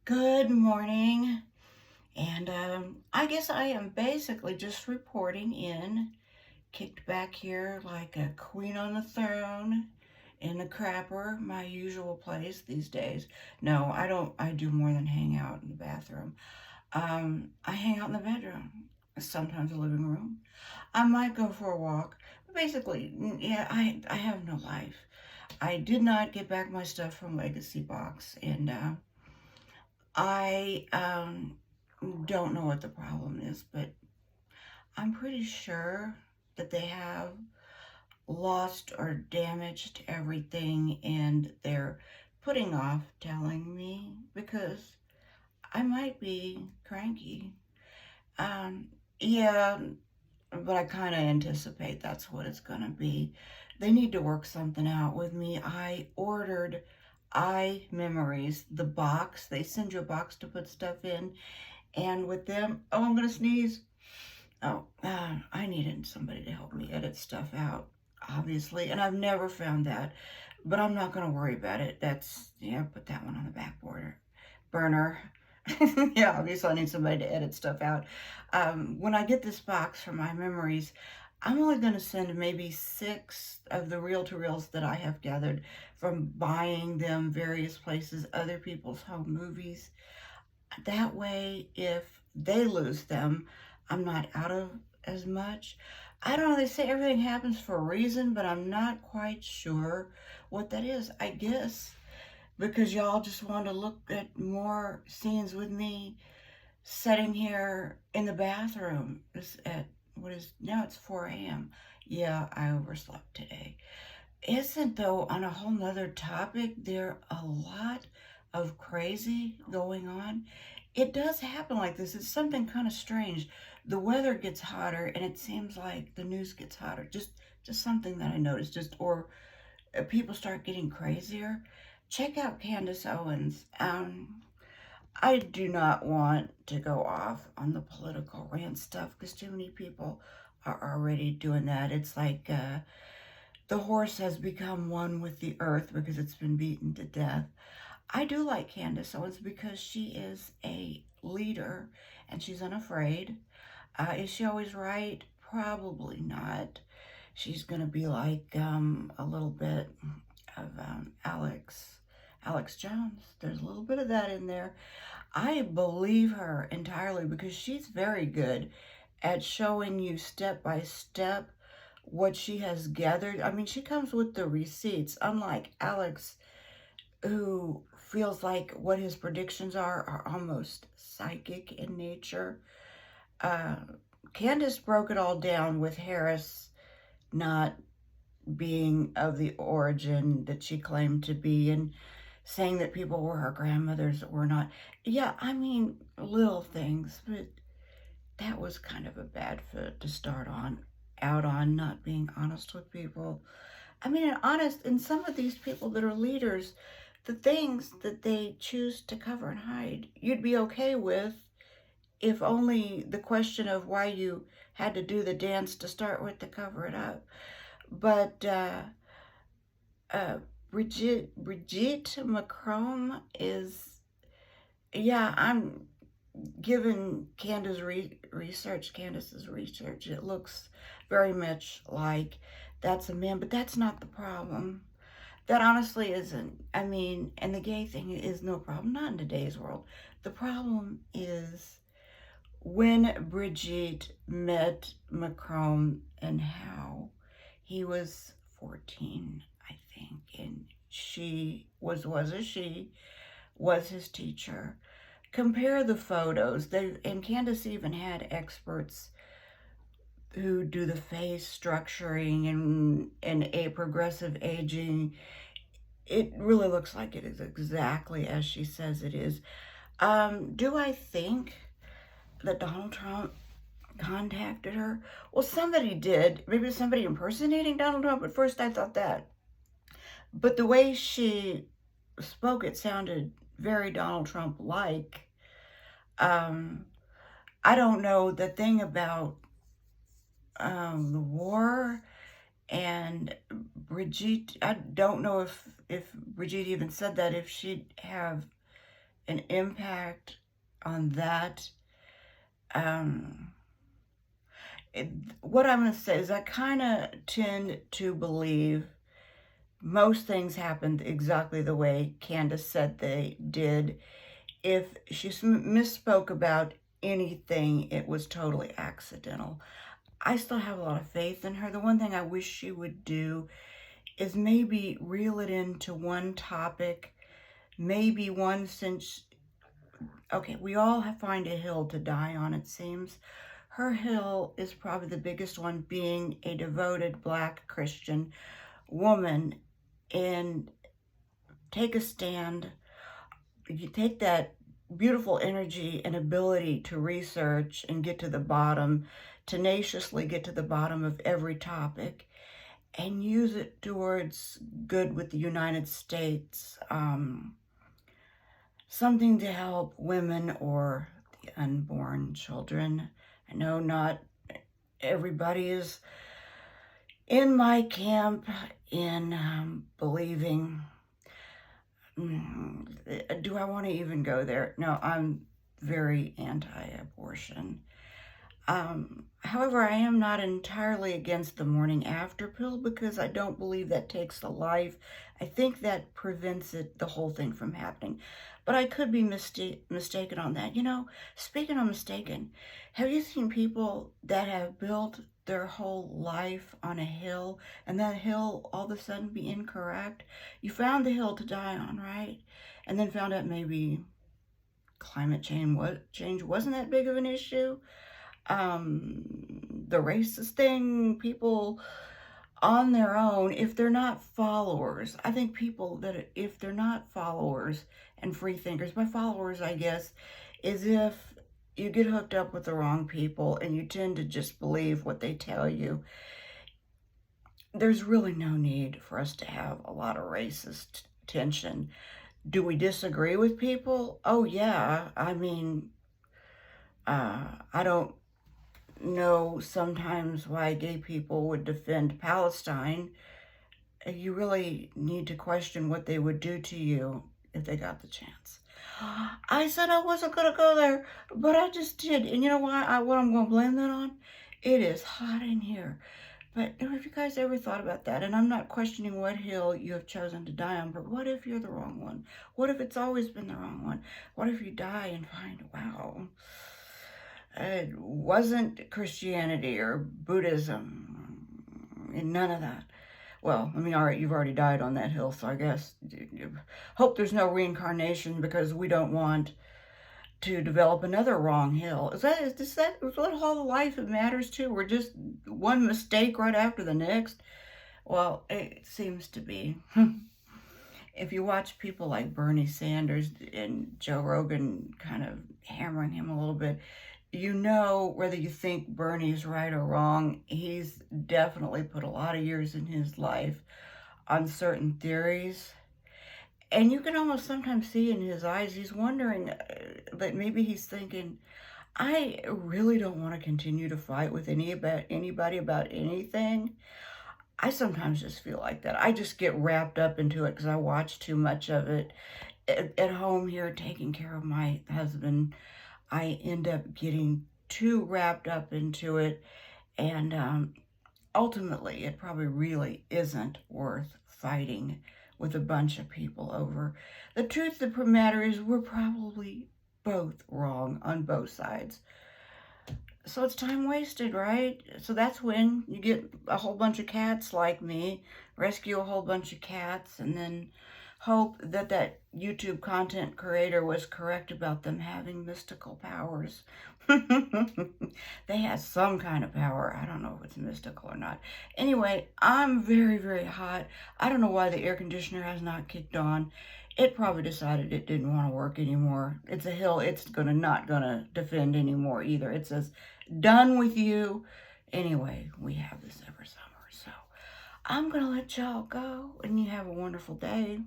Good morning. And I guess I am basically just reporting in, kicked back here like a queen on the throne in the crapper, my usual place these days. No, I don't. I do more than hang out in the bathroom. I hang out in the bedroom, sometimes the living room. I might go for a walk. But basically, yeah, I have no life. I did not get back my stuff from Legacy Box, and I don't know what the problem is, but I'm pretty sure that they have lost or damaged everything and they're putting off telling me because I might be cranky. Um, yeah, but I kind of anticipate that's what it's going to be. They need to work something out with me. I ordered iMemories, the box. They send you a box to put stuff in. And with them, oh, I'm going to sneeze. Oh, I needed somebody to help me edit stuff out, obviously. And I've never found that. But I'm not going to worry about it. Yeah, put that one on the back burner. Yeah, obviously I need somebody to edit stuff out. When I get this box for my memories, I'm only going to send maybe 6 of the reel-to-reels that I have gathered from buying them various places, other people's home movies. That way, if they lose them, I'm not out of as much. I don't know, they say everything happens for a reason, but I'm not quite sure what that is. I guess because y'all just want to look at more scenes with me sitting here in the bathroom. It's at, what is, now it's 4 a.m. Yeah, I overslept today. Isn't, though, on a whole nother topic, there a lot of crazy going on? It does happen like this. It's something kind of strange. The weather gets hotter and it seems like the news gets hotter. Just something that I noticed. Or people start getting crazier. Check out Candace Owens. I do not want to go off on the political rant stuff because too many people are already doing that. It's like the horse has become one with the earth because it's been beaten to death. I do like Candace Owens because she is a leader and she's unafraid. Is she always right? Probably not. She's going to be like a little bit of Alex Jones. There's a little bit of that in there. I believe her entirely because she's very good at showing you step by step what she has gathered. I mean, she comes with the receipts, unlike Alex, who feels like what his predictions are almost psychic in nature. Candace broke it all down with Harris not being of the origin that she claimed to be and saying that people were her grandmothers that were not. Yeah, I mean, little things, but that was kind of a bad foot to start out on, not being honest with people. I mean, honest, and some of these people that are leaders, the things that they choose to cover and hide, you'd be okay with if only the question of why you had to do the dance to start with to cover it up. But Brigitte Macron is, yeah, I'm given Candace's research, it looks very much like that's a man, but that's not the problem. That honestly isn't. I mean, and the gay thing is no problem, not in today's world. The problem is when Brigitte met Macron and how he was 14, I think, and she was his teacher. Compare the photos. And Candace even had experts who do the face structuring and a progressive aging. It really looks like it is exactly as she says it is. Do I think that Donald Trump contacted her? Well, somebody did. Maybe somebody impersonating Donald Trump. At first I thought that. But the way she spoke, it sounded very Donald Trump-like. I don't know the thing about the war and Brigitte. I don't know if Brigitte even said that, if she'd have an impact on that. What I'm going to say is I kind of tend to believe most things happened exactly the way Candace said they did. If she misspoke about anything, it was totally accidental. I still have a lot of faith in her. The one thing I wish she would do is maybe reel it into one topic, maybe one, since, okay, we all find a hill to die on, it seems. Her hill is probably the biggest one, being a devoted Black Christian woman, and take a stand. You take that beautiful energy and ability to research and get to the bottom, tenaciously get to the bottom of every topic, and use it towards good with the United States. Something to help women or the unborn children. I know not everybody is in my camp in believing. Do I want to even go there? No, I'm very anti-abortion. However, I am not entirely against the morning after pill, because I don't believe that takes the life. I think that prevents the whole thing from happening. But I could be mistaken on that. You know, speaking of mistaken, have you seen people that have built their whole life on a hill, and that hill all of a sudden be incorrect? You found the hill to die on, right? And then found out maybe climate change wasn't that big of an issue. The racist thing, people on their own, if they're not followers, I think people that, if they're not followers and free thinkers, by followers, I guess, is if you get hooked up with the wrong people and you tend to just believe what they tell you. There's really no need for us to have a lot of racist tension. Do we disagree with people? Oh yeah, I mean, I don't know sometimes why gay people would defend Palestine. You really need to question what they would do to you if they got the chance. I said I wasn't going to go there, but I just did. And you know why? What I'm going to blame that on? It is hot in here. But have you guys ever thought about that? And I'm not questioning what hill you have chosen to die on, but what if you're the wrong one? What if it's always been the wrong one? What if you die and find, wow, it wasn't Christianity or Buddhism, and none of that. Well, I mean, all right, you've already died on that hill, so I guess hope there's no reincarnation, because we don't want to develop another wrong hill. Is that all the life it matters to? We're just one mistake right after the next? Well, it seems to be. If you watch people like Bernie Sanders and Joe Rogan kind of hammering him a little bit, you know, whether you think Bernie's right or wrong, he's definitely put a lot of years in his life on certain theories. And you can almost sometimes see in his eyes, he's wondering that maybe he's thinking, I really don't want to continue to fight with anybody about anything. I sometimes just feel like that. I just get wrapped up into it because I watch too much of it. At home here, taking care of my husband, I end up getting too wrapped up into it, and ultimately it probably really isn't worth fighting with a bunch of people over. The truth of the matter is we're probably both wrong on both sides. So it's time wasted, right? So that's when you get a whole bunch of cats like me, rescue a whole bunch of cats, and then hope that that YouTube content creator was correct about them having mystical powers. They have some kind of power. I don't know if it's mystical or not. Anyway, I'm very, very hot. I don't know why the air conditioner has not kicked on. It probably decided it didn't want to work anymore. It's a hill it's not gonna defend anymore either. It says, done with you. Anyway, we have this every summer. So I'm gonna let y'all go, and you have a wonderful day.